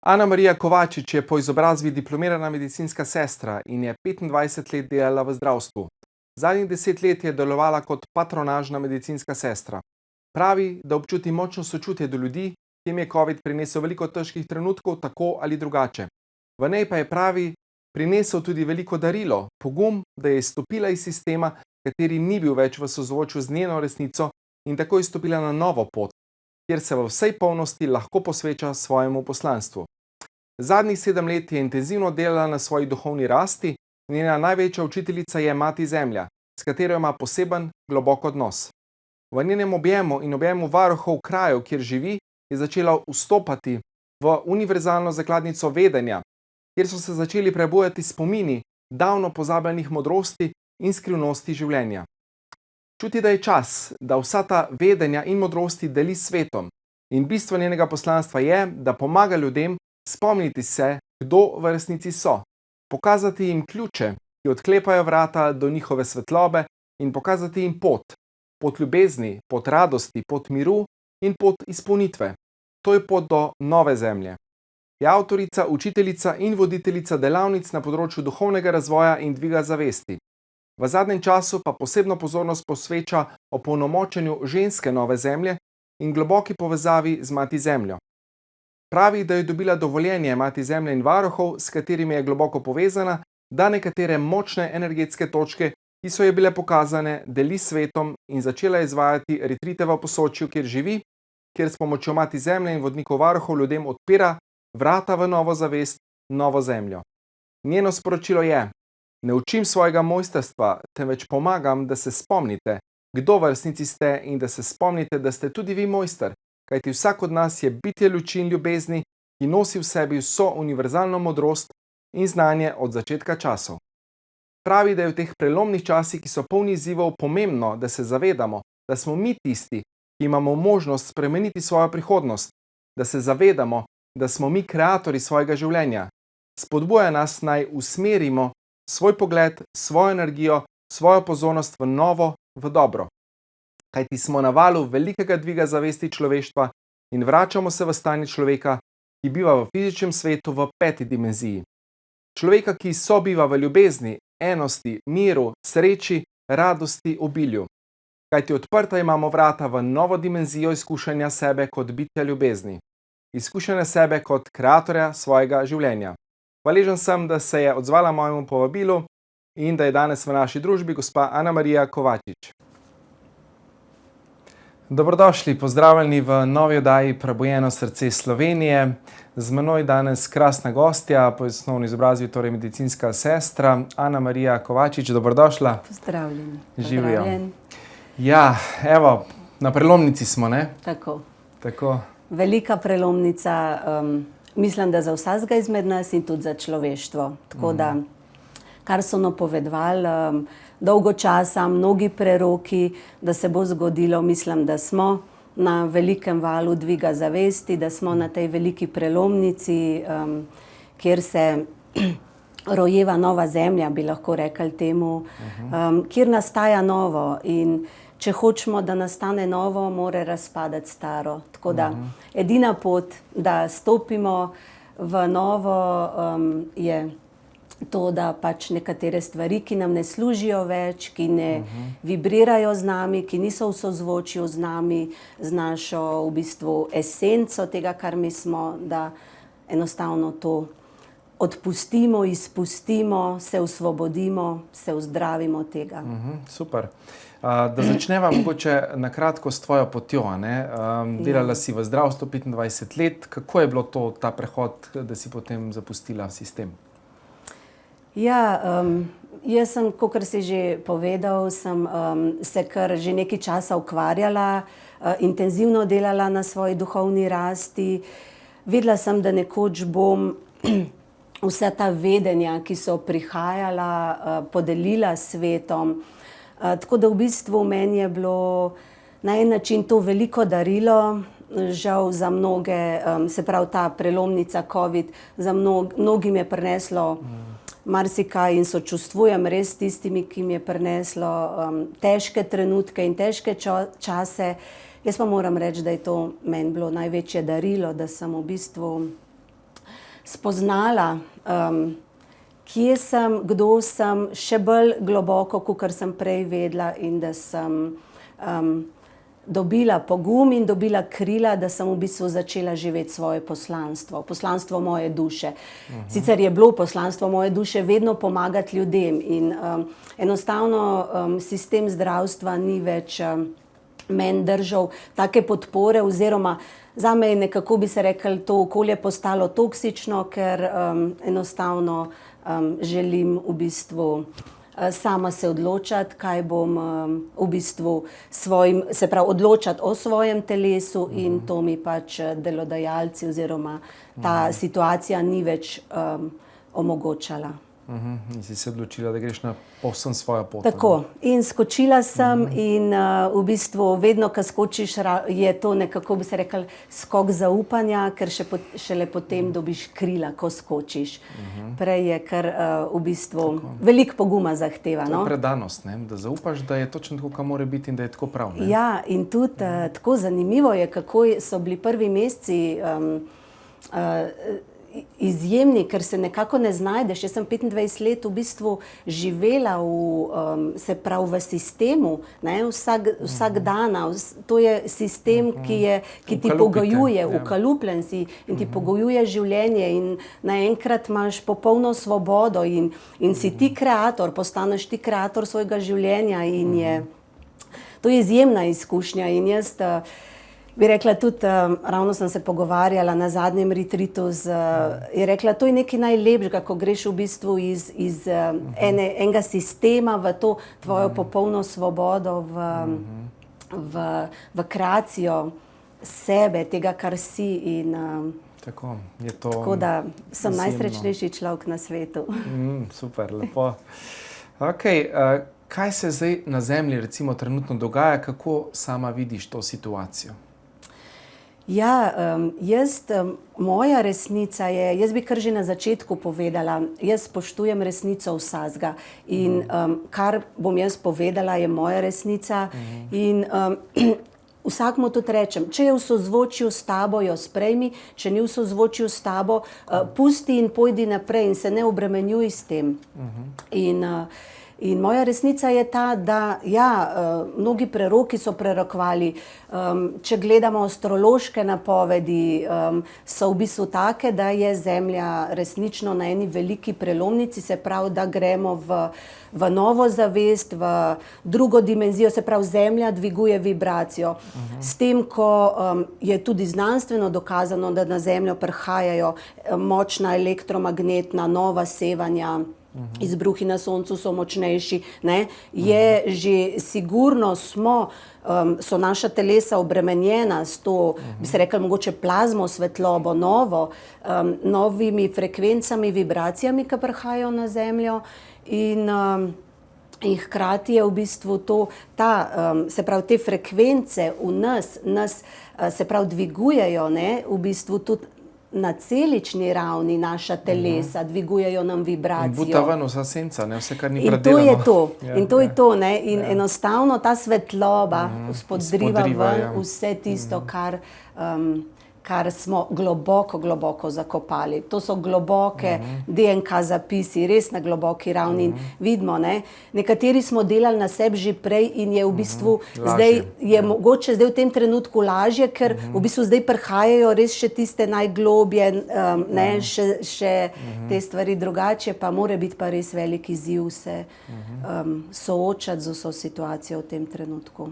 Ana Marija Kovačič je po izobrazbi diplomirana medicinska sestra in je 25 let delala v zdravstvu. Zadnjih 10 let je delovala kot patronažna medicinska sestra. Pravi, da občuti močno sočutje do ljudi, ki jim je COVID prinesel veliko težkih trenutkov, tako ali drugače. V njej pa je pravi, prinesel tudi veliko darilo, pogum, da je izstopila iz sistema, kateri ni bil več v sozvočju z njeno resnico in tako izstopila na novo pot, kjer se v vsej polnosti lahko posveča svojemu poslanstvu. Zadnjih 7 let je intenzivno delala na svoji duhovni rasti, njena največja učiteljica je Mati Zemlja, s katero ima poseben, globok odnos. V njenem objemu in objemu varuhov krajev, kjer živi, je začela vstopati v univerzalno zakladnico vedenja, kjer so se začeli prebujati spomini davno pozabljenih modrosti in skrivnosti življenja. Čuti, da je čas, da vsa ta vedenja in modrosti deli s svetom. In bistvo njenega poslanstva je, da pomaga ljudem spomniti se, kdo v resnici so, pokazati jim ključe, ki odklepajo vrata do njihove svetlobe in pokazati jim pot ljubezni, pot radosti, pot miru in pot izpolnitve. To je pot do nove zemlje. Je avtorica, učiteljica in voditeljica delavnic na področju duhovnega razvoja in dviga zavesti. V zadnjem času pa posebno pozornost posveča opolnomočenju ženske nove zemlje in globoki povezavi z Mati Zemljo. Pravi, da je dobila dovoljenje Mati Zemlje in varuhov, s katerimi je globoko povezana, da nekatere močne energetske točke, ki so ji bile pokazane, deli s svetom in začela izvajati retrite v Posočju, kjer živi, kjer s pomočjo Mati Zemlje in vodnikov varuhov ljudem odpira vrata v novo zavest, novo zemljo. Njeno sporočilo je: ne učim svojega mojstrstva, temveč pomagam, da se spomnite, kdo v resnici ste in da se spomnite, da ste tudi vi mojster, kajti vsak od nas je bitje luči in ljubezni, ki nosi v sebi vso univerzalno modrost in znanje od začetka časov. Pravi, da je v teh prelomnih časih, ki so polni izzivov, pomembno, da se zavedamo, da smo mi tisti, ki imamo možnost spremeniti svojo prihodnost, da se zavedamo, da smo mi kreatorji svojega življenja. Spodbuja nas, naj usmerimo svoj pogled, svojo energijo, svojo pozornost v novo, v dobro. Kajti smo na valu velikega dviga zavesti človeštva in vračamo se v stanje človeka, ki biva v fizičnem svetu v 5. dimenziji. Človeka, ki sobiva v ljubezni, enosti, miru, sreči, radosti, obilju. Kajti odprta imamo vrata v novo dimenzijo izkušanja sebe kot bitja ljubezni. Izkušanja sebe kot kreatorja svojega življenja. Hvaležen sem, da se je odzvala mojemu povabilu in da je danes v naši družbi gospa Ana Marija Kovačič. Dobrodošli, pozdravljeni v novi oddaji Prebujeno srce Slovenije. Z menoj danes krasna gostja, po osnovni izobrazbi torej medicinska sestra Ana Marija Kovačič. Dobrodošla. Pozdravljeni. Živijo. Ja, evo, na prelomnici smo, ne? Tako. Velika prelomnica, mislim, da za vsakega izmed nas in tudi za človeštvo. Tako da, kar so napovedovali dolgo časa, mnogi preroki, da se bo zgodilo, mislim, da smo na velikem valu dviga zavesti, da smo na tej veliki prelomnici, kjer se rojeva nova zemlja, bi lahko rekli temu, kjer nastaja novo. In če hočemo, da nastane novo, mora razpadati staro. Tako da edina pot, da stopimo v novo, je to, da pač nekatere stvari, ki nam ne služijo več, ki ne vibrirajo z nami, ki niso v sozvočju z nami, z našo v bistvu esenco tega, kar mi smo, da enostavno to odpustimo, izpustimo, se osvobodimo, se ozdravimo tega. Super. Da začneva mogoče na kratko s tvojo potjo, ne? Delala si v zdravstvu 25 let. Kako je bilo ta prehod, da si potem zapustila sistem? Ja, jaz sem, kakor si že povedal, sem se kar že nekaj časa ukvarjala, intenzivno delala na svoji duhovni rasti. Vedela sem, da nekoč bom vsa ta vedenja, ki so prihajala, podelila s svetom. Tako da v bistvu meni je bilo na en način to veliko darilo, žal za mnoge, se pravi ta prelomnica COVID, za mnogim je prineslo marsikaj in sočustvujem res tistimi, ki mi je prineslo težke trenutke in težke čase. Jaz pa moram reči, da je to meni bilo največje darilo, da sem v bistvu spoznala, kje sem, kdo sem, še bolj globoko, kakor sem prej vedela, in da sem dobila pogum in dobila krila, da sem v bistvu začela živeti svoje poslanstvo, poslanstvo moje duše. Sicer je bilo poslanstvo moje duše vedno pomagati ljudem in enostavno sistem zdravstva ni več meni držal take podpore, oziroma zame je nekako, bi se rekli, to okolje postalo toksično, ker enostavno želim v bistvu sama se odločati, kaj bom v bistvu se pravi odločati o svojem telesu, in to mi pač delodajalci oziroma ta situacija ni več omogočala. In si se odločila, da greš na povsem svojo pot. Tako, in skočila sem in v bistvu vedno, ko skočiš, je to nekako, bi se rekel, skok zaupanja, ker šele potem dobiš krila, ko skočiš. Prej je kar v bistvu veliko poguma zahteva. To je predanost, ne? Da zaupaš, da je točno tako, kako mora biti in da je tako prav. Ne? Ja, in tudi tako zanimivo je, kako so bili prvi meseci izjemni, ker se nekako ne znajdeš. Jaz sem 25 let v bistvu živela se pravi v sistemu, ne, vsak dan. To je sistem, ki ti pogojuje, ukalupljen si in ti pogojuje življenje, in naenkrat imaš popolno svobodo in si ti kreator, postaneš ti kreator svojega življenja, in to je izjemna izkušnja. In jaz bi rekla tudi, ravno sem se pogovarjala na zadnjem retritu, je rekla, to je nekaj najlepšega, ko greš v bistvu iz enega sistema v to tvojo popolno svobodo, v kreacijo sebe, tega, kar si. In tako da sem najsrečnejši človek na svetu. Super, lepo. Okay, kaj se zdaj na Zemlji recimo trenutno dogaja, kako sama vidiš to situacijo? Ja, moja resnica je, jaz bi kar že na začetku povedala, jaz spoštujem resnico vsakega, in kar bom jaz povedala, je moja resnica, in vsakmu tudi rečem, če je v sozvočju s tabo, jo sprejmi, če ni v sozvočju s tabo, pusti in pojdi naprej in se ne obremenjuj s tem. In moja resnica je ta, da mnogi preroki so prerokovali, če gledamo astrološke napovedi, so v bistvu take, da je Zemlja resnično na eni veliki prelomnici, se pravi, da gremo v novo zavest, v drugo dimenzijo, se pravi, Zemlja dviguje vibracijo. S tem, ko je tudi znanstveno dokazano, da na Zemljo prihajajo močna elektromagnetna nova sevanja, izbruhi na Soncu so močnejši, ne? Je že sigurno so naša telesa obremenjena s to, bi se rekli, mogoče plazmo, svetlobo, novimi frekvencami, vibracijami, ki prihajajo na Zemljo, in hkrati je v bistvu se pravi, te frekvence v nas se pravi dvigujejo, ne, v bistvu tudi na celični ravni naša telesa, dvigujejo nam vibracijo. In buta ven vsa senca, ne, vse, kar ni predelano. In to je to, ne, in enostavno ta svetloba spodriva ven vse tisto, kar smo globoko, globoko zakopali. To so globoke DNK zapisi, res na globoki ravni. In vidimo, ne, nekateri smo delali na sebi že prej in je v bistvu mogoče zdaj v tem trenutku lažje, ker v bistvu zdaj prihajajo res še tiste najglobje, še te stvari drugače, pa mora biti pa res velik izziv se soočati z vso situacijo v tem trenutku.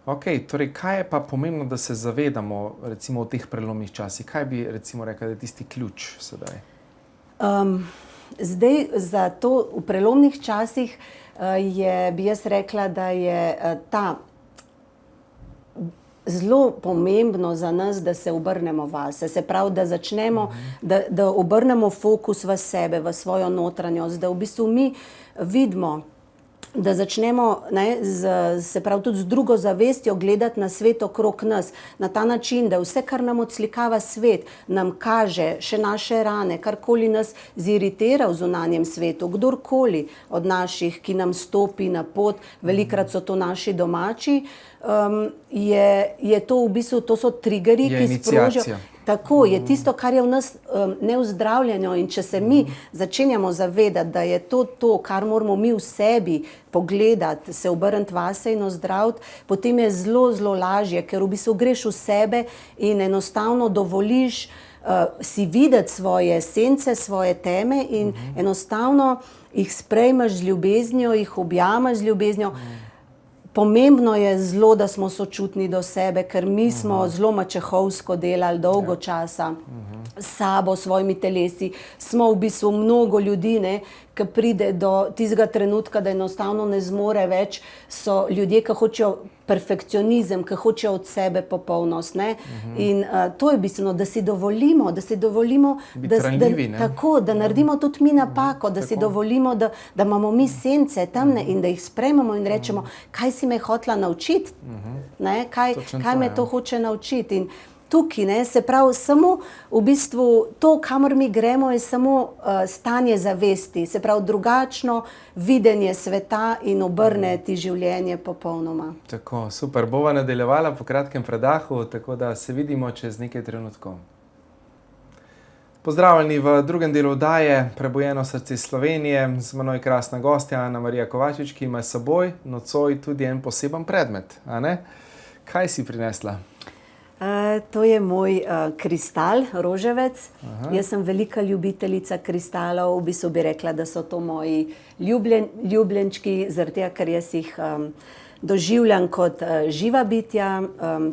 Ok, torej kaj je pa pomembno, da se zavedamo recimo v teh prelomnih časih? Kaj bi recimo rekla, da je tisti ključ sedaj? Zdaj za to v prelomnih časih bi jaz rekla, da je zelo pomembno za nas, da se obrnemo vase, se pravi, da začnemo, da obrnemo fokus v sebe, v svojo notranjost, da v bistvu mi vidimo, da začnemo, se pravi, tudi z drugo zavestjo gledati na svet okrog nas, na ta način, da vse, kar nam odslikava svet, nam kaže še naše rane, karkoli nas ziritira v zunanjem svetu, kdorkoli od naših, ki nam stopi na pot, velikrat so to naši domači, je to v bistvu, to so triggerji, ki sprožijo. Tako je tisto, kar je v nas neozdravljeno, in če se mi začenjamo zavedati, da je to, kar moramo mi v sebi pogledati, se obrniti vase in ozdraviti, potem je zelo, zelo lažje, ker v bistvu greš v sebe in enostavno dovoliš si videti svoje esence, svoje teme in enostavno jih sprejmeš z ljubeznijo, jih objamaš z ljubeznijo. Pomembno je zelo, da smo sočutni do sebe, ker mi smo zelo mačehovsko delali dolgo časa s sabo, svojimi telesi. Smo v bistvu mnogo ljudi, ki pride do tistega trenutka, da enostavno ne zmore več. So ljudje, ki hočejo perfekcionizem, ki hočejo od sebe popolnost. In to je bistveno, da si dovolimo, da naredimo tudi mi napako, da si dovolimo, da imamo mi sence temne in da jih sprejmemo in rečemo, kaj si me hotela naučiti, kaj me to hoče naučiti. In tukaj, se pravi, samo v bistvu to, kamor mi gremo, je samo stanje zavesti, se pravi drugačno videnje sveta in obrneti življenje popolnoma. Tako, super. Bova nadaljevala po kratkem predahu, tako da se vidimo čez nekaj trenutkov. Pozdravljeni v drugem delu oddaje Prebujeno srce Slovenije. Z menoj krasna gostja Ana Marija Kovačič, ki ima s seboj nocoj tudi en poseben predmet. Kaj si prinesla? To je moj kristal, roževec. Jaz sem velika ljubiteljica kristalov. V bistvu bi rekla, da so to moji ljubljenčki, zaradi tega, ker jaz jih doživljam kot živa bitja,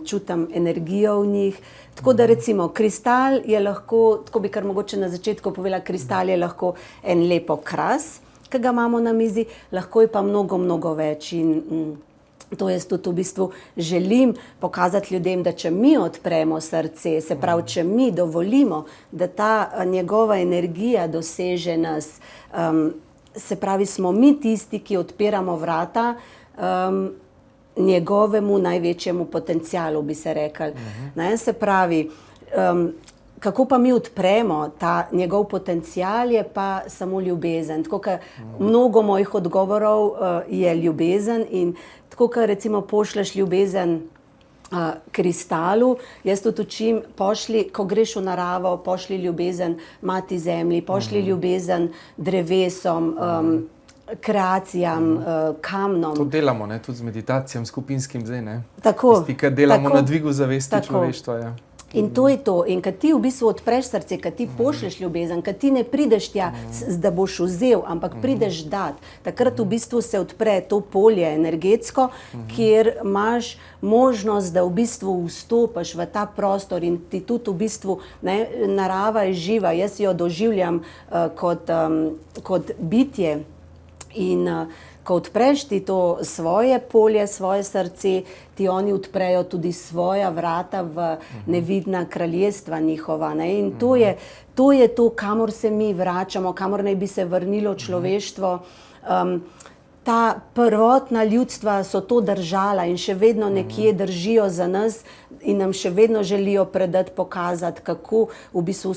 čutim energijo v njih. Tako da recimo kristal je lahko, tako bi kar mogoče na začetku povedala, kristal je lahko en lep okras, ki ga imamo na mizi, lahko je pa mnogo, mnogo več. In to jaz tudi v bistvu želim pokazati ljudem, da če mi odpremo srce, se pravi, če mi dovolimo, da ta njegova energija doseže nas, se pravi, smo mi tisti, ki odpiramo vrata njegovemu največjemu potencialu, bi se rekli. Se pravi, kako pa mi odpremo ta njegov potencial, je pa samo ljubezen. Tako, ker mnogo mojih odgovorov je ljubezen in tako, ker recimo pošleš ljubezen kristalu, jaz tudi učim, ko greš v naravo, pošli ljubezen mati zemlji, pošli ljubezen drevesom, kreacijam, kamnom. To delamo, tudi z meditacijami, skupinskim zdaj, Tako. Tisti, ki delamo na dvigu zavesti človeštva. In to je to. In kad ti v bistvu odpreš srce, kad ti pošlješ ljubezen, kad ti ne prideš tja, da boš vzel, ampak prideš dat, takrat v bistvu se odpre to polje energetsko, kjer imaš možnost, da v bistvu vstopaš v ta prostor in ti tudi v bistvu, narava je živa, jaz jo doživljam kot bitje. In ko odpreš ti to svoje polje, svoje srce, ti oni odprejo tudi svoja vrata v nevidna kraljestva njihova. In to je to, kamor se mi vračamo, kamor naj bi se vrnilo človeštvo. Ta prvotna ljudstva so to držala in še vedno nekje držijo za nas in nam še vedno želijo predati, pokazati, kako v bistvu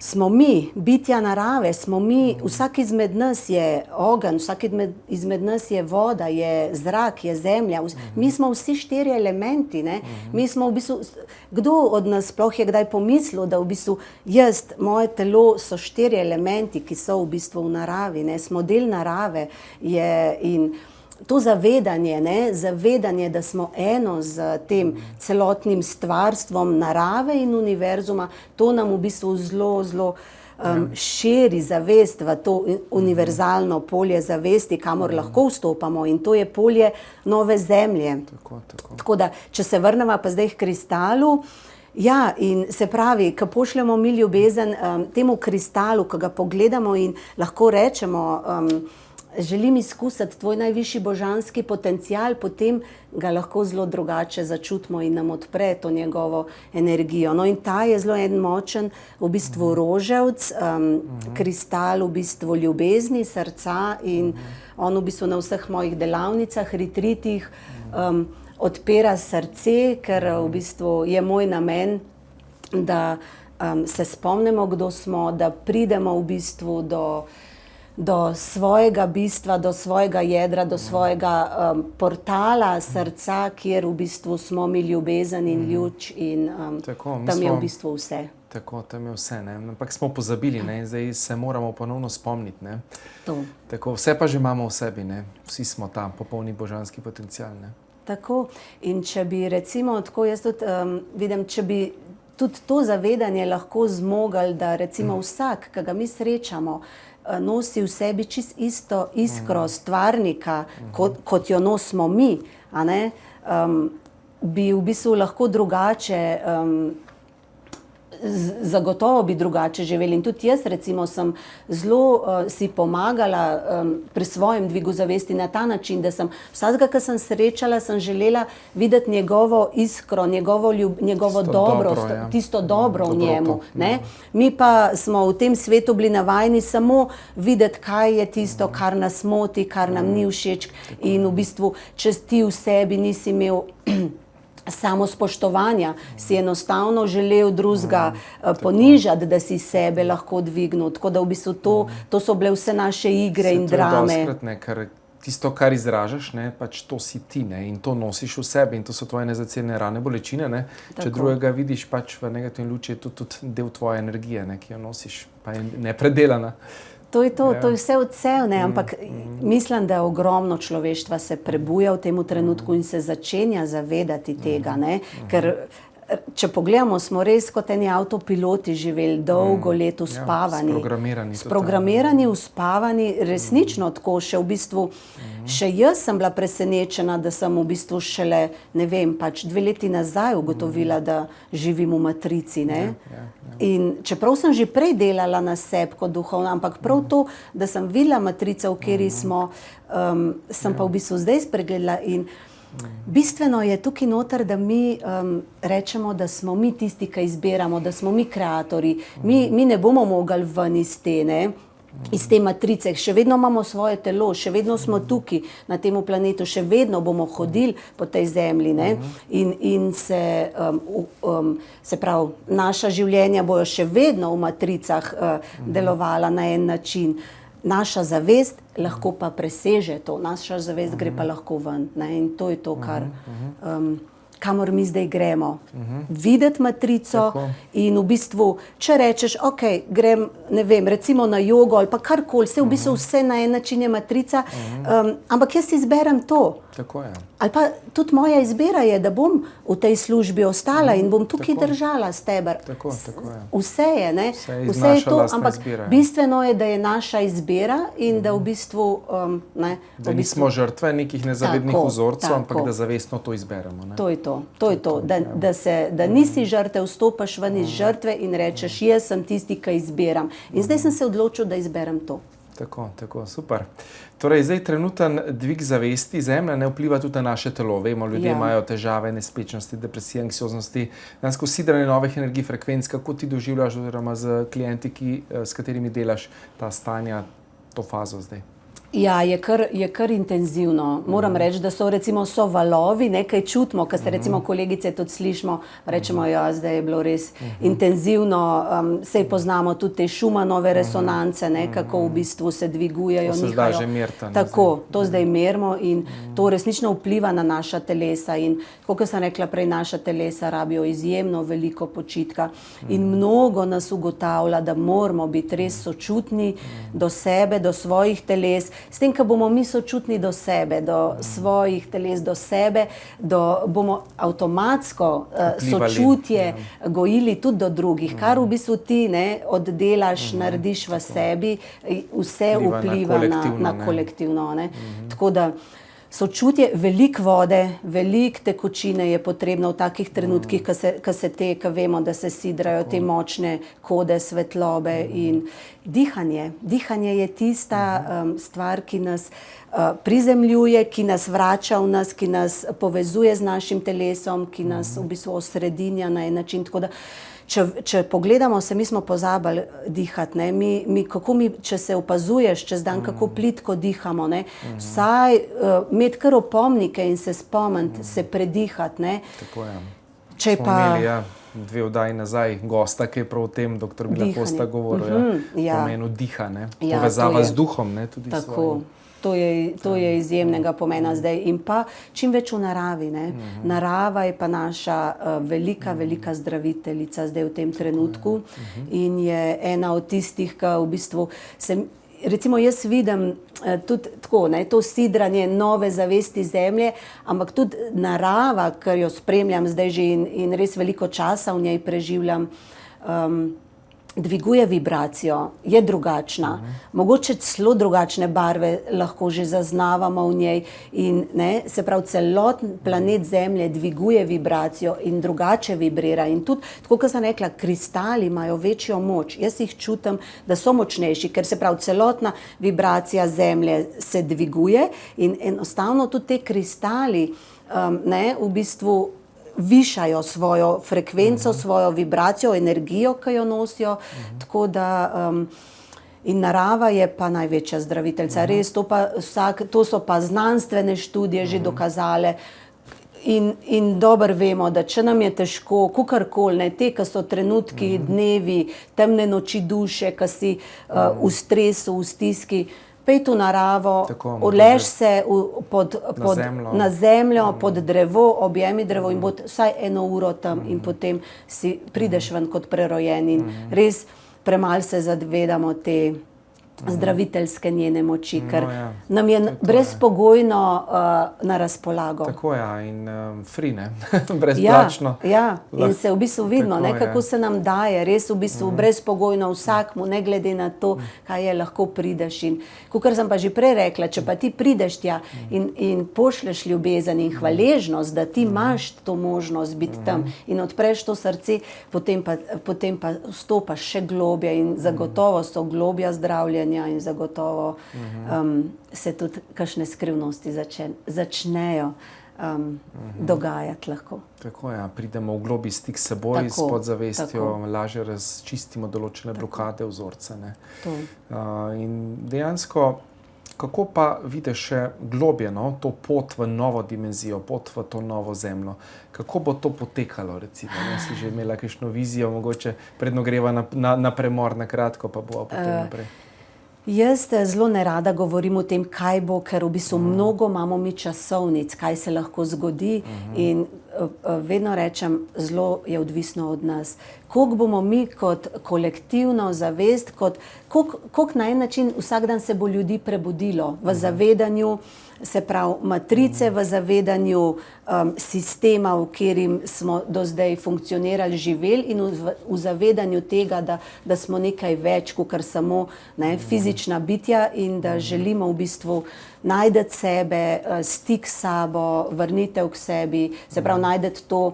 smo mi, bitja narave, smo mi, vsak izmed nas je ogenj, vsak izmed nas je voda, je zrak, je zemlja. Mi smo vsi 4 elementi. Mi smo v bistvu, kdo od nas sploh je kdaj pomislil, da v bistvu moje telo so 4 elementi, ki so v bistvu v naravi, smo del narave. In to zavedanje, da smo eno z tem celotnim stvarstvom narave in univerzuma, to nam v bistvu zelo, zelo širi zavest v to univerzalno polje zavesti, kamor lahko vstopamo, in to je polje nove zemlje. Tako da, če se vrnemo pa zdaj k kristalu, in se pravi, ko pošljemo mi ljubezen temu kristalu, ko ga pogledamo in lahko rečemo, želim izkusiti tvoj najvišji božanski potencial, potem ga lahko zelo drugače začutimo in nam odpre to njegovo energijo. In ta je zelo en močen, v bistvu roževc, kristal v bistvu ljubezni, srca, in on v bistvu na vseh mojih delavnicah, retritih odpira srce, ker v bistvu je moj namen, da se spomnimo, kdo smo, da pridemo v bistvu do svojega bistva, do svojega jedra, do svojega portala srca, kjer v bistvu smo mi ljubezen in luč in tam je v bistvu vse. Tako, tam je vse, ne? Ampak smo pozabili, ne? Zdaj se moramo ponovno spomniti. Ne? Tako, vse pa že imamo v sebi, ne? Vsi smo ta popolni božanski potencial. Ne? Tako, in če bi recimo, tako jaz tudi vidim, če bi tudi to zavedanje lahko zmogli, da recimo vsak, ki ga mi srečamo, nosi v sebi čist isto iskro stvarnika, kot jo nosimo mi, a ne? Bi v bistvu lahko drugače, zagotovo bi drugače živeli. In tudi jaz recimo sem zelo si pomagala pri svojem dvigu zavesti na ta način, da sem vsakega, ki sem srečala, sem želela videti njegovo iskro, njegovo dobro, tisto dobro v njemu. Ne? Mi pa smo v tem svetu bili navajeni samo videti, kaj je tisto, kar nas moti, kar nam ni všeč. In v bistvu, če ti v sebi nisi imel samospoštovanja, si enostavno želel drugega ponižati, da si sebe lahko dvignil. Tako da v bistvu to so bile vse naše igre in drame. Ker tisto, kar izražaš, ne, pač to si ti, ne, in to nosiš v sebi in to so tvoje nezaceljene rane, bolečine. Ne. Če drugega vidiš pač v negativni luči, je to tudi del tvoje energije, ne, ki jo nosiš, pa je nepredelana. To je to, to je vse odsev, ne, ampak mislim, da ogromno človeštva se prebuja v tem trenutku in se začenja zavedati tega, ne, ker če pogledamo, smo res kot eni avtopiloti živeli dolgo let uspavani. Sprogramirani, uspavani, resnično tako, še v bistvu, še jaz sem bila presenečena, da sem v bistvu šele, ne vem, pač 2 leti nazaj ugotovila, da živim v matrici, ne. In čeprav sem že prej delala na sebi kot duhovna, ampak prav to, da sem videla matrico, v kateri smo, sem pa v bistvu zdaj spregledala in bistveno je tukaj noter, da mi rečemo, da smo mi tisti, ki izbiramo, da smo mi kreatorji. Mi ne bomo mogli ven iz te, ne, iz te matrice. Še vedno imamo svoje telo, še vedno smo tukaj na tem planetu, še vedno bomo hodili po tej zemlji, ne, in se pravi, naša življenja bojo še vedno v matricah delovala na en način. Naša zavest lahko pa preseže to, naša zavest gre pa lahko ven, ne? In to je to, kamor mi zdaj gremo. Videti matrico in v bistvu, če rečeš, ok, grem, ne vem, recimo na jogo ali pa karkoli, v bistvu vse na en način je matrica, ampak jaz izberem to. Tako je. Ali pa tudi moja izbira je, da bom v tej službi ostala in bom tukaj držala steber. Tako je. Vse je, ne? Vse je to, ampak bistveno je, da je naša izbira in da v bistvu, ne. Da nismo žrtve nekih nezavednih vzorcev, ampak da zavestno to izberemo, ne. To je to, da nisi žrtev, vstopaš ven iz žrtve in rečeš, jaz sem tisti, ki izbiram. In zdaj sem se odločil, da izberem to. Tako, super. Torej, zdaj trenuten dvig zavesti, zemlja ne vpliva tudi na naše telo. Vemo, ljudje imajo težave, nespečnosti, depresije, anksioznosti, dejansko sidranje novih energij, frekvenc. Kako ti doživljaš oziroma z klienti, s katerimi delaš ta stanja, to fazo zdaj? Ja, je kar intenzivno. Moram reči, da so valovi, nekaj čutimo, ko se recimo kolegice tudi slišimo, rečemo, ja, zdaj je bilo res intenzivno, sej poznamo tudi te Schumannove resonance, ne, kako v bistvu se dvigujejo, nihajo. To se zdaj že merita. Tako, to zdaj merimo in to resnično vpliva na naša telesa in, kot sem rekla prej, naša telesa rabijo izjemno veliko počitka in mnogo nas ugotavlja, da moramo biti res sočutni do sebe, do svojih teles. S tem, ko bomo mi sočutni do sebe, do svojih teles, do sebe, bomo avtomatsko sočutje gojili tudi do drugih, kar v bistvu ti, ne, oddelaš, narediš v sebi, vse vpliva na kolektivno, ne. Tako da sočutje, veliko vode, veliko tekočine je potrebno v takih trenutkih, ko vemo, da se sidrajo te močne kode svetlobe in dihanje. Dihanje je tista stvar, ki nas prizemljuje, ki nas vrača v nas, ki nas povezuje z našim telesom, ki nas v bistvu osredinja na en način. Tako da, če pogledamo se, mi smo pozabili dihati, ne, če se opazuješ čez dan, kako plitko dihamo, ne, vsaj imeti kar opomnike in se spomniti, se predihati, ne. Tako je. Če pa... 2 oddaji nazaj gosta, ki je prav o tem, dr. Mila Kosta govoril, pomenu diha, povezava z duhom, tudi tako. svojim. To je izjemnega pomena zdaj in pa čim več v naravi. Narava je pa naša velika zdraviteljica zdaj v tem trenutku in je ena od tistih, ki v bistvu recimo jaz vidim tudi tako, to sidranje nove zavesti zemlje, ampak tudi narava, ker jo spremljam zdaj že in res veliko časa v njej preživljam, dviguje vibracijo, je drugačna. Mogoče celo drugačne barve lahko že zaznavamo v njej in se pravi celoten planet Zemlje dviguje vibracijo in drugače vibrira. In tudi, tako kot sem rekla, kristali imajo večjo moč. Jaz jih čutim, da so močnejši, ker se pravi celotna vibracija Zemlje se dviguje in enostavno tudi te kristali v bistvu višajo svojo frekvenco, svojo vibracijo, energijo, ki jo nosijo, tako da in narava je pa največja zdraviteljica. Res, to so pa znanstvene študije že dokazale in dobro vemo, da če nam je težko, kakorkoli, te, ki so trenutki, dnevi, temne noči duše, ki si v stresu, v stiski, pej v naravo, odlež se na zemljo, pod drevo, objemi drevo in bo vsaj 1 uro tam in potem si prideš ven kot prerojen in res premalo se zavedamo te zdraviteljske njene moči, ker nam je brezpogojno na razpolago. Tako in free, brezplačno. In se v bistvu vidimo, kako se nam daje, res v bistvu brezpogojno vsakmu, ne glede na to, kaj je, lahko prideš. In kakor sem pa že prej rekla, če pa ti prideš tja in pošleš ljubezen in hvaležnost, da ti imaš to možnost biti tam in odpreš to srce, potem pa vstopaš še globje in zagotovo so globja zdravljenja in zagotovo se tudi kakšne skrivnosti začnejo dogajati lahko. Tako pridemo v globi stik s seboj, s podzavestjo, lažje razčistimo določene blokade, vzorce. In dejansko, kako pa vidiš še globje to pot v novo dimenzijo, pot v to novo zemljo? Kako bo to potekalo, recimo? Si že imela kakšno vizijo, mogoče predno greva na premor, na kratko, pa bo potem naprej? Jaz zelo nerada govorim o tem, kaj bo, ker v bistvu mnogo imamo mi časovnic, kaj se lahko zgodi in vedno rečem, zelo je odvisno od nas. Koliko bomo mi kot kolektivno zavest, koliko na en način vsak dan se bo ljudi prebudilo v zavedanju, se pravi matrice, v zavedanju sistema, v katerim smo do zdaj funkcionirali, živeli in v zavedanju tega, da smo nekaj več kot samo fizična bitja in da želimo v bistvu najti sebe, stik s sabo, vrnitev k sebi, se pravi najti to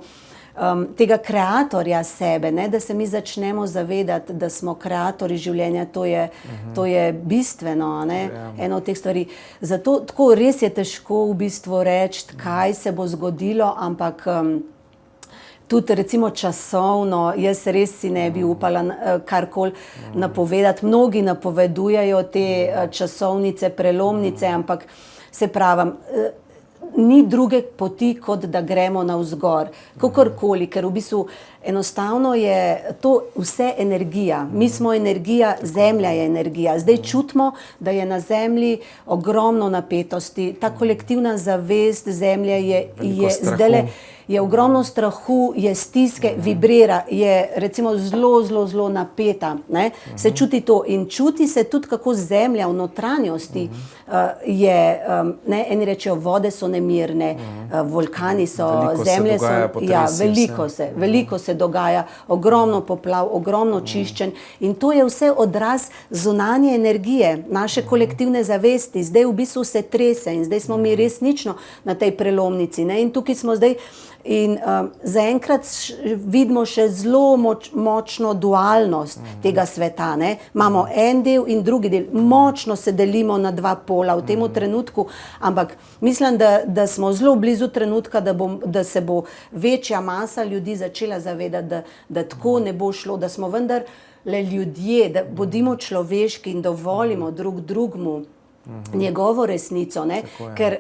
tega kreatorja sebe, da se mi začnemo zavedati, da smo kreatorji življenja, to je bistveno, eno od teh stvari. Zato tako res je težko v bistvu reči, kaj se bo zgodilo, ampak tudi recimo časovno, jaz res si ne bi upala karkoli napovedati. Mnogi napovedujejo te časovnice, prelomnice, ampak se pravim, ni druge poti, kot da gremo navzgor, kakorkoli, ker v bistvu enostavno je to vse energija. Mi smo energija, Zemlja je energija. Zdaj čutimo, da je na Zemlji ogromno napetosti. Ta kolektivna zavest Zemlje je ogromno strahu, je stiske, vibrira, je recimo zelo napeta. Se čuti to in čuti se tudi, kako Zemlja v notranjosti je, eni rečejo, vode so nemirne, vulkani so, zemlje so, veliko se dogaja, ogromno poplav, ogromno čiščenj in to je vse odraz zunanje energije, naše kolektivne zavesti. Zdaj v bistvu se trese in zdaj smo mi resnično na tej prelomnici. In tukaj smo zdaj in zaenkrat vidimo še zelo močno dualnost tega sveta. Imamo en del in drugi del. Močno se delimo na dva pola v tem trenutku, ampak mislim, da smo zelo blizu trenutka, da se bo večja masa ljudi začela zavedati, da tako ne bo šlo, da smo vendar le ljudje, da bodimo človeški in dovolimo drug drugmu njegovo resnico, ker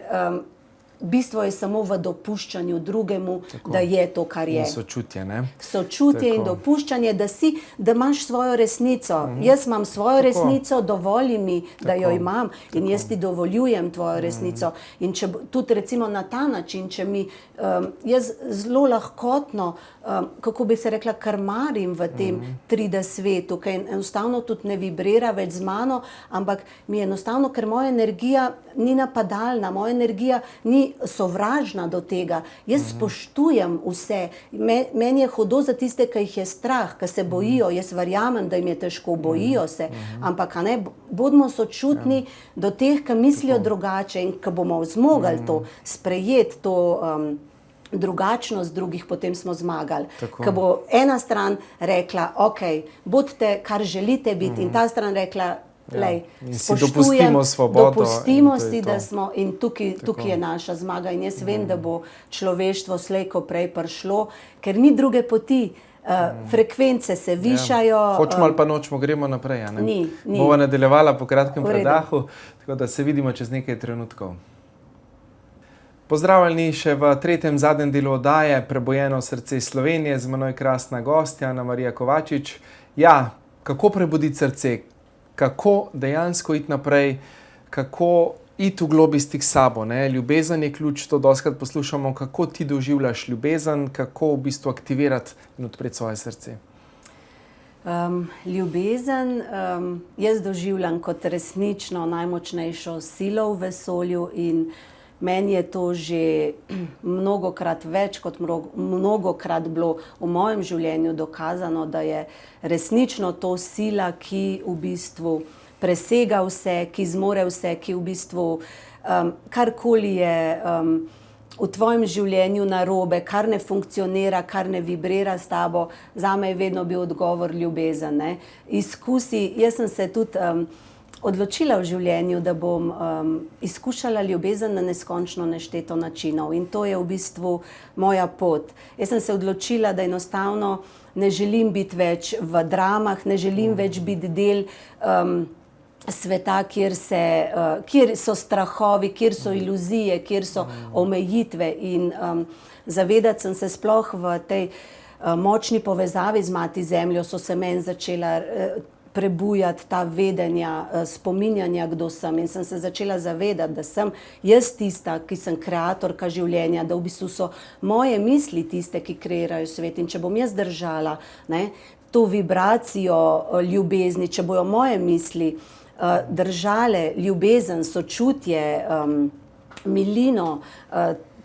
bistvo je samo v dopuščanju drugemu, da je to, kar je. In sočutje, ne? Sočutje in dopuščanje, da imaš svojo resnico. Jaz imam svojo resnico, dovoli mi, da jo imam in jaz ti dovoljujem tvojo resnico. In če tudi recimo na ta način, če mi jaz zelo lahkotno, kako bi se rekla, krmarim v tem 3D svetu, ki enostavno tudi ne vibrira več z mano, ampak mi enostavno, ker moja energija ni napadalna, moja energija ni sovražna do tega. Jaz spoštujem vse. Meni je hudo za tiste, ki jih je strah, ki se bojijo. Jaz verjamem, da jim je težko, bojijo se. Ampak bodimo sočutni do teh, ki mislijo drugače in ki bomo zmogli to sprejeti, to drugačnost drugih, potem smo zmagali. Ko bo ena stran rekla, ok, bodite, kar želite biti, in ta stran rekla, dopustimo svobodo. Dopustimo si, da smo, in tukaj je naša zmaga. In jaz vem, da bo človeštvo slej ko prej prišlo, ker ni druge poti. Frekvence se višajo. Hočemo ali pa nočemo, gremo naprej. Ni. Bova nadaljevala po kratkem predahu, tako da se vidimo čez nekaj trenutkov. Pozdravljeni še v tretjem zadnjem delu oddaje Prebojeno srce Slovenije, z menoj krasna gostja Ana-Marija Kovačič. Ja, kako prebuditi srce? Kako dejansko iti naprej? Kako iti v globi stik s sabo? Ljubezen je ključ, to dostikrat poslušamo. Kako ti doživljaš ljubezen? Kako v bistvu aktivirati in odpreti svoje srce? Ljubezen jaz doživljam kot resnično najmočnejšo silo v vesolju in meni je to že mnogokrat, več kot mnogokrat bilo v mojem življenju dokazano, da je resnično to sila, ki v bistvu presega vse, ki zmore vse, ki v bistvu karkoli je v tvojem življenju narobe, kar ne funkcionira, kar ne vibrira s tabo, zame je vedno bil odgovor ljubezen. Izkusi, jaz sem se tudi odločila v življenju, da bom izkušala ljubezen na neskončno nešteto načinov in to je v bistvu moja pot. Jaz sem se odločila, da enostavno ne želim biti več v dramah, ne želim več biti del sveta, kjer so strahovi, kjer so iluzije, kjer so omejitve in zavedati sem se sploh v tej močni povezavi z Mati Zemljo, so se meni začela prebujati ta vedenja, spominjanja, kdo sem in sem se začela zavedati, da sem jaz tista, ki sem kreatorka življenja, da v bistvu so moje misli tiste, ki kreirajo svet in če bom jaz držala to vibracijo ljubezni, če bojo moje misli držale ljubezen, sočutje, milino,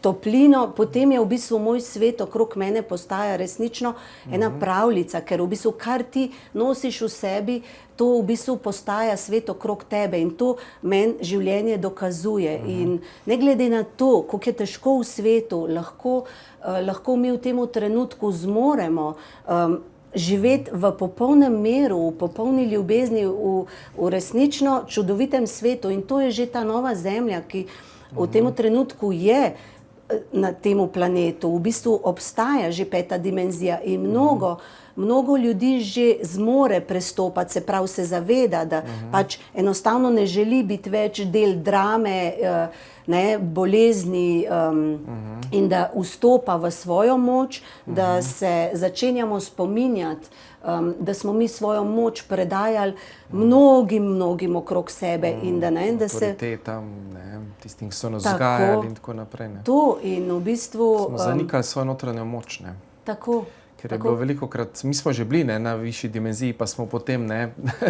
toplino, potem je v bistvu moj svet okrog mene postaja resnično ena pravljica, ker v bistvu kar ti nosiš v sebi, to v bistvu postaja svet okrog tebe in to meni življenje dokazuje. In ne glede na to, koliko je težko v svetu, lahko mi v tem trenutku zmoremo živeti v popolnem miru, v popolni ljubezni, v resnično čudovitem svetu in to je že ta nova zemlja, ki v tem trenutku je na temu planetu. V bistvu obstaja že peta dimenzija in mnogo ljudi že zmore prestopati, se pravi se zaveda, da pač enostavno ne želi biti več del drame, bolezni in da vstopa v svojo moč, da se začenjamo spominjati, da smo mi svojo moč predajali mnogim okrog sebe in da se autoritetam, tistim, ki so nas vzgajali in tako naprej. To in v bistvu smo zanikali svojo notranjo moč. Tako. Ker je bilo velikokrat, mi smo že bili na višji dimenziji, pa smo potem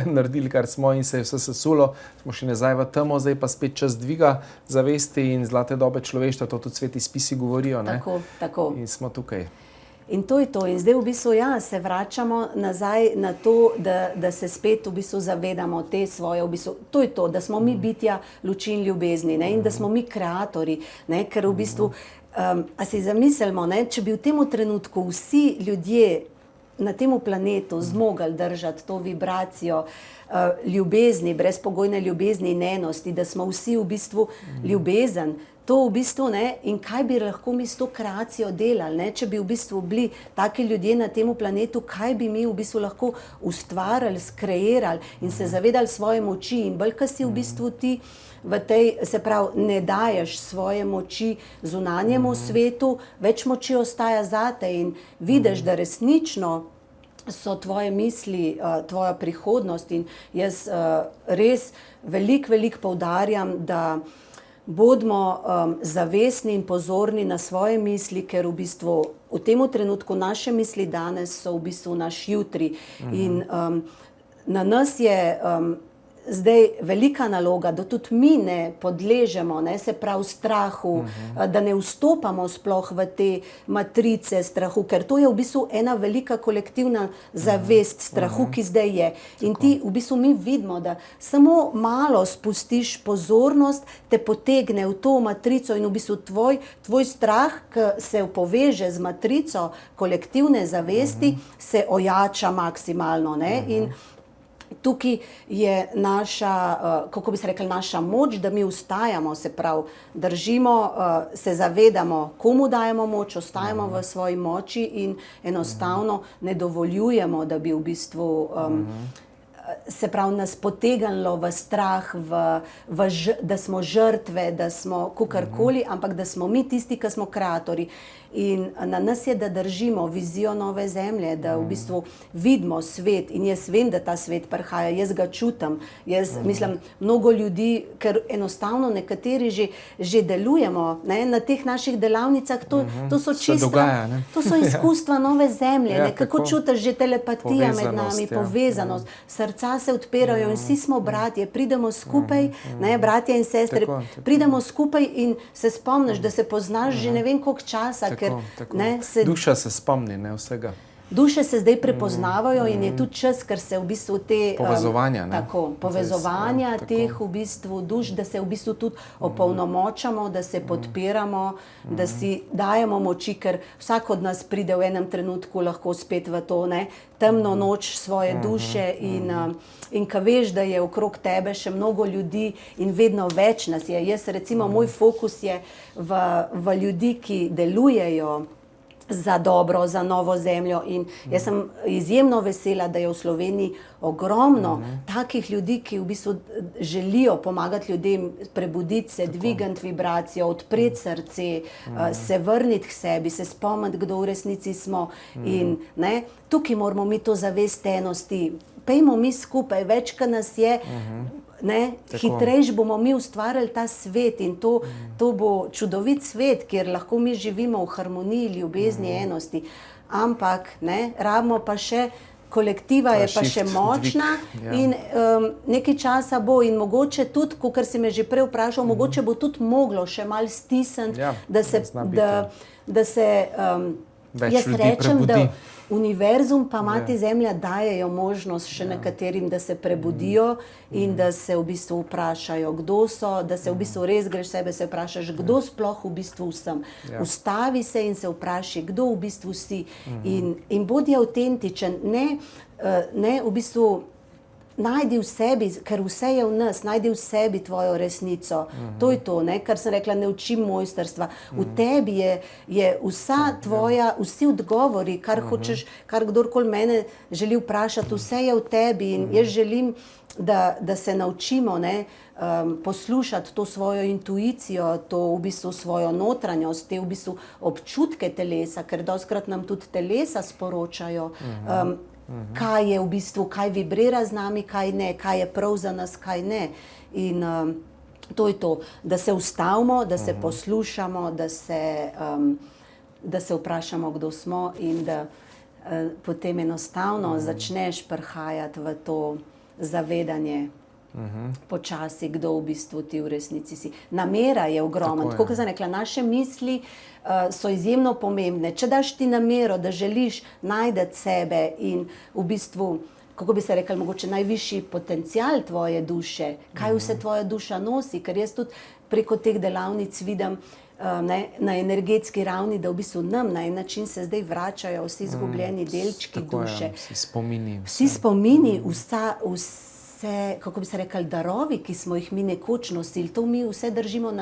naredili, kar smo in se je vse sesulo, smo šli nazaj v temo, zdaj pa spet čas dviga zavesti in zlate dobe človeštva, to tudi sveti spisi govorijo. Tako. In smo tukaj. In to je to. In zdaj v bistvu se vračamo nazaj na to, da se spet v bistvu zavedamo te svoje, to je to, da smo mi bitja luči in ljubezni in da smo mi kreatorji, ker v bistvu a si zamislimo, če bi v tem trenutku vsi ljudje na tem planetu zmogli držati to vibracijo ljubezni, brezpogojne ljubezni in enosti, da smo vsi v bistvu ljubezen, to v bistvu, ne, in kaj bi lahko mi s to kreacijo delali, ne, če bi v bistvu bili taki ljudje na tem planetu, kaj bi mi v bistvu lahko ustvarjali, skreirali in se zavedali svoje moči in bolj, ko si v bistvu ti v tej, se pravi, ne daješ svoje moči zunanjemu svetu, več moči ostaja zate in vidiš, da resnično so tvoje misli, tvoja prihodnost in jaz res veliko poudarjam, da bodimo zavestni in pozorni na svoje misli, ker v bistvu v tem trenutku naše misli danes so v bistvu naš jutri in na nas je zdaj velika naloga, da tudi mi ne podležemo, ne, se pravi strahu, da ne vstopamo sploh v te matrice strahu, ker to je v bistvu ena velika kolektivna zavest strahu, ki zdaj je. In ti v bistvu mi vidimo, da samo malo spustiš pozornost, te potegne v to matrico in v bistvu tvoj strah, ki se poveže z matrico kolektivne zavesti, se ojača maksimalno, ne, in tukaj je naša, kako bi se rekli, naša moč, da mi ustajamo, se pravi, držimo, se zavedamo, komu dajemo moč, ostajamo v svoji moči in enostavno ne dovoljujemo, da bi v bistvu se pravi nas potegnilo v strah, da smo žrtve, da smo kakorkoli, ampak da smo mi tisti, ki smo kreatorji. In na nas je, da držimo vizijo nove zemlje, da v bistvu vidimo svet in jaz vem, da ta svet prihaja, jaz ga čutim. Jaz mislim, mnogo ljudi, ker enostavno nekateri že delujemo, ne, na teh naših delavnicah, to so čista, to so izkustva nove zemlje, ne, kako čutiš že telepatija med nami, povezanost, srca se odpirajo in vsi smo bratje, pridemo skupaj, ne, bratje in sestre, pridemo skupaj in se spomniš, da se poznaš že ne vem koliko časa, ker ne, duša se spomni, ne, vsega. Duše se zdaj prepoznavajo in je tudi čas, ker se v bistvu te povezovanja, ne? Tako, povezovanja teh v bistvu duš, da se v bistvu tudi opolnomočamo, da se podpiramo, da si dajemo moči, ker vsak od nas pride v enem trenutku lahko spet v to, ne, temno noč svoje duše in ko veš, da je okrog tebe še mnogo ljudi in vedno več nas je. Jaz recimo, moj fokus je v ljudi, ki delujejo za dobro, za novo zemljo in jaz sem izjemno vesela, da je v Sloveniji ogromno takih ljudi, ki v bistvu želijo pomagati ljudem prebuditi se, dvigati vibracijo, odpreti srce, se vrniti k sebi, se spomniti, kdo v resnici smo in ne, tukaj moramo mi to zavest enosti, pejmo mi skupaj, več, kot nas je, ne, hitrejš bomo mi ustvarjali ta svet in to bo čudovit svet, kjer lahko mi živimo v harmoniji, ljubezni, enosti. Ampak, ne, rabimo pa še, kolektiva je pa še močna in nekaj časa bo in mogoče tudi, kakor si me že prej vprašal, mogoče bo tudi moglo še malo stisniti, da se jaz rečem, da univerzum pa Mati Zemlja dajejo možnost še nekaterim, da se prebudijo in da se v bistvu vprašajo, kdo so, da se v bistvu res greš sebe, se vprašaš, kdo sploh v bistvu sem. Ustavi se in se vpraši, kdo v bistvu si in bodi avtentičen, ne v bistvu najdi v sebi, ker vse je v nas, najdi v sebi tvojo resnico. To je to, ne, kar sem rekla, ne učim mojstrstva. V tebi je vsa tvoja, vsi odgovori, kar hočeš, kar kdorkoli mene želi vprašati, vse je v tebi in jaz želim, da se naučimo, ne, poslušati to svojo intuicijo, to v bistvu svojo notranjost, te v bistvu občutke telesa, ker dostikrat nam tudi telesa sporočajo, kaj je v bistvu, kaj vibrira z nami, kaj ne, kaj je prav za nas, kaj ne. In to je to, da se ustavimo, da se poslušamo, da se vprašamo, kdo smo in da potem enostavno začneš prihajati v to zavedanje počasi, kdo v bistvu ti v resnici si. Namera je ogromna, tako kot sem rekla, naše misli so izjemno pomembne. Če daš ti namero, da želiš najti sebe in v bistvu, kako bi se rekli, mogoče najvišji potencial tvoje duše, kaj vse tvoja duša nosi, ker jaz tudi preko teh delavnic vidim na energetski ravni, da v bistvu nam na en način se zdaj vračajo vsi izgubljeni delčki duše. Vsi spomini. Vsi spomini, vse, kako bi se rekli, darovi, ki smo jih mi nekoč nosili, to mi vse držimo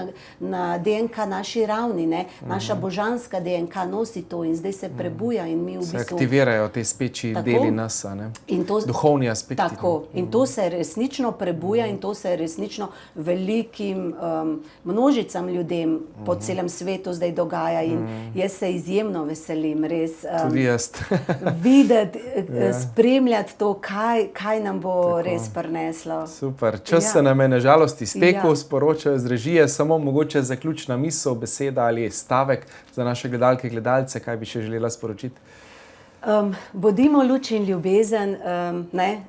na DNK naši ravni, ne? Naša božanska DNK nosi to in zdaj se prebuja in mi v Se bistvu... aktivirajo te speči deli nas, ne? Duhovni aspekti. Tako. In to se resnično prebuja in to se resnično velikim množicam ljudem po celem svetu zdaj dogaja in jaz se izjemno veselim, res. Tudi jaz. Videti, spremljati to, kaj nam bo res prineslo. Super. Čas se nam je na žalost iztekel, sporočajo z režije, samo mogoče zaključna misel, beseda ali stavek za naše gledalke, gledalce, kaj bi še želela sporočiti? Bodimo luč in ljubezen, ne?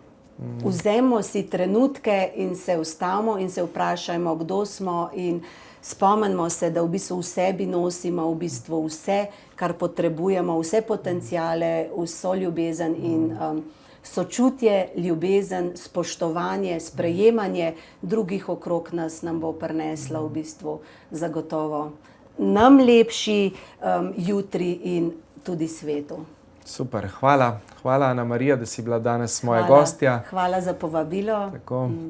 Vzemimo si trenutke in se ustavimo in se vprašajmo, kdo smo in spomnimo se, da v bistvu v sebi nosimo v bistvu vse, kar potrebujemo, vse potenciale, vso ljubezen in sočutje, ljubezen, spoštovanje, sprejemanje drugih okrog nas nam bo prineslo v bistvu zagotovo nam lepši jutri in tudi svetu. Super, hvala. Hvala, Ana Marija, da si bila danes moja gostja. Hvala za povabilo.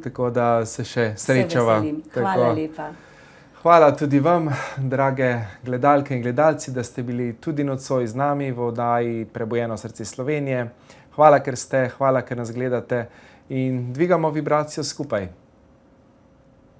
Tako da se še srečava. Se veselim. Hvala lepa. Hvala tudi vam, drage gledalke in gledalci, da ste bili tudi nocoj z nami v oddaji Prebujeno srce Slovenije. Hvala, ker ste, hvala, ker nas gledate in dvigamo vibracijo skupaj.